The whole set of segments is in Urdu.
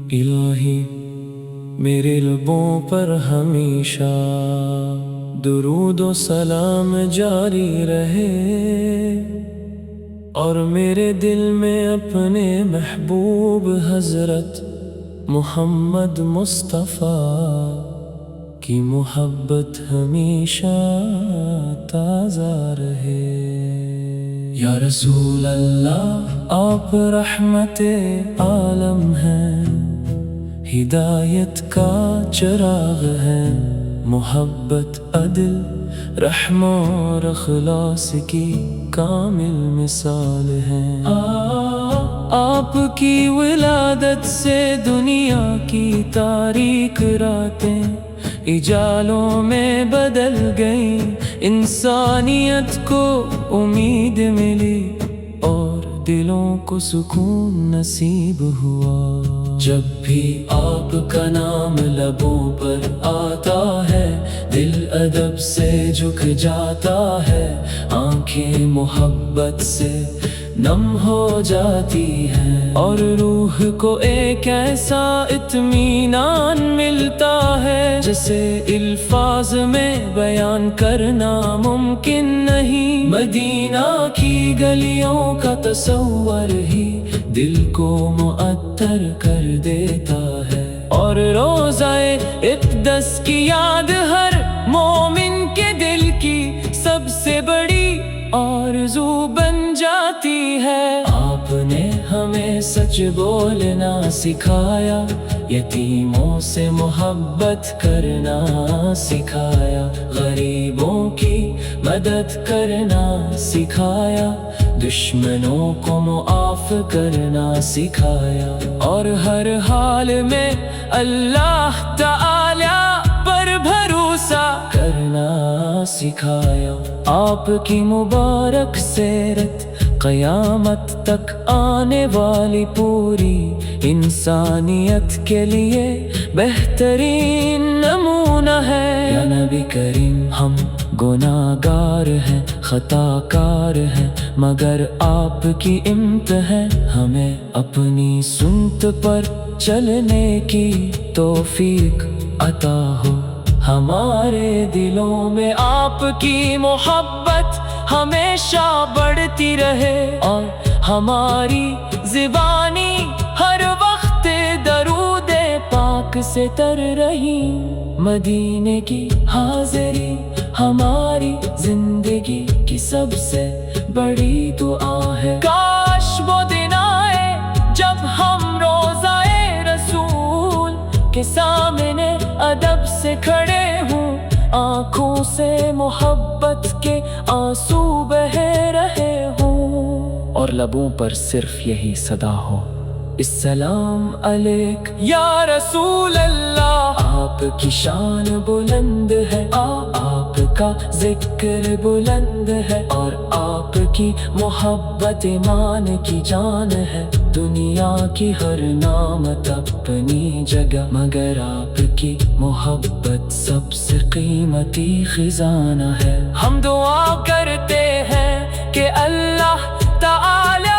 الہی میرے لبوں پر ہمیشہ درود و سلام جاری رہے، اور میرے دل میں اپنے محبوب حضرت محمد مصطفیٰ کی محبت ہمیشہ تازہ رہے۔ یا رسول اللہ آپ رحمت عالم ہیں، ہدایت کا چراغ ہے، محبت عدل رحم اور اخلاص کی کامل مثال ہیں۔ آپ کی ولادت سے دنیا کی تاریک راتیں اجالوں میں بدل گئیں، انسانیت کو امید ملی اور دلوں کو سکون نصیب ہوا۔ جب بھی آپ کا نام لبوں پر آتا ہے، دل ادب سے جھک جاتا ہے، آنکھیں محبت سے نم ہو جاتی ہیں، اور روح کو ایک ایسا اطمینان ملتا ہے جسے الفاظ میں بیان کرنا ممکن نہیں۔ مدینہ کی گلیوں کا تصور ہی دل کو معطر کر دیتا ہے، اور روضہ اقدس کی یاد ہر مومن کے دل کی سب سے بڑی آرزو بن جاتی ہے۔ آپ نے ہمیں سچ بولنا سکھایا، یتیموں سے محبت کرنا سکھایا، غریبوں کی مدد کرنا سکھایا، دشمنوں کو معاف کرنا سکھایا، اور ہر حال میں اللہ تعالی پر بھروسہ کرنا سکھایا۔ آپ کی مبارک سیرت قیامت تک آنے والی پوری انسانیت کے لیے بہترین نمونہ ہے۔ یا نبی کریم ہم گناہگار ہیں، خطا کار ہیں، مگر آپ کی امت ہے، ہمیں اپنی سنت پر چلنے کی توفیق عطا ہو۔ ہمارے دلوں میں آپ کی محبت ہمیشہ بڑھتی رہے، اور ہماری زبانی ہر وقت درود پاک سے تر رہی۔ مدینے کی حاضری ہماری زندگی کی سب سے بڑی دعا ہے۔ کاش وہ دن آئے جب ہم روضہ رسول کے سامنے ادب سے کھڑے ہوں، آنکھوں سے محبت کے آنسو بہہ رہے ہوں، اور لبوں پر صرف یہی صدا ہو، السلام علیک یا رسول اللہ۔ آپ کی شان بلند ہے، آپ کا ذکر بلند ہے، اور آپ کی محبت ایمان کی جان ہے۔ دنیا کی ہر نعمت اپنی جگہ، مگر آپ کی محبت سب سے قیمتی خزانہ ہے۔ ہم دعا کرتے ہیں کہ اللہ تعالی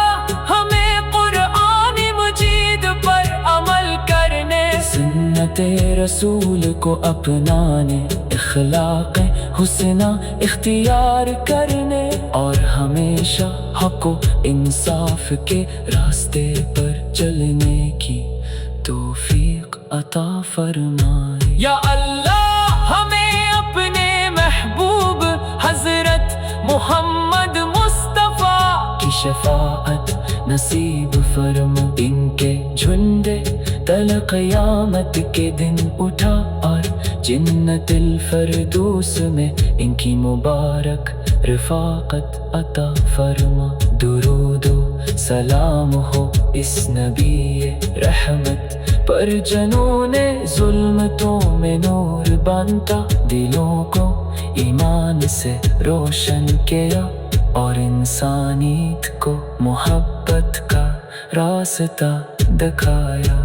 ہمیں قرآن مجید پر عمل کرنے، سنت رسول کو اپنانے، اخلاق حسنہ اختیار کرنے، اور ہمیشہ حق و انصاف کے راستے پر چلنے کی توفیق عطا فرمائے۔ یا اللہ ہمیں اپنے محبوب حضرت محمد مصطفیٰ کی شفاعت نصیب فرما، ان کے جھنڈے تل قیامت کے دن اٹھا، اور جنت الفردوس میں ان کی مبارک رفاقت عطا فرما۔ درود و سلام ہو اس نبی رحمت پر، جنوں نے ظلمتوں میں نور بانٹا، دلوں کو ایمان سے روشن کیا، اور انسانیت کو محبت کا راستہ دکھایا۔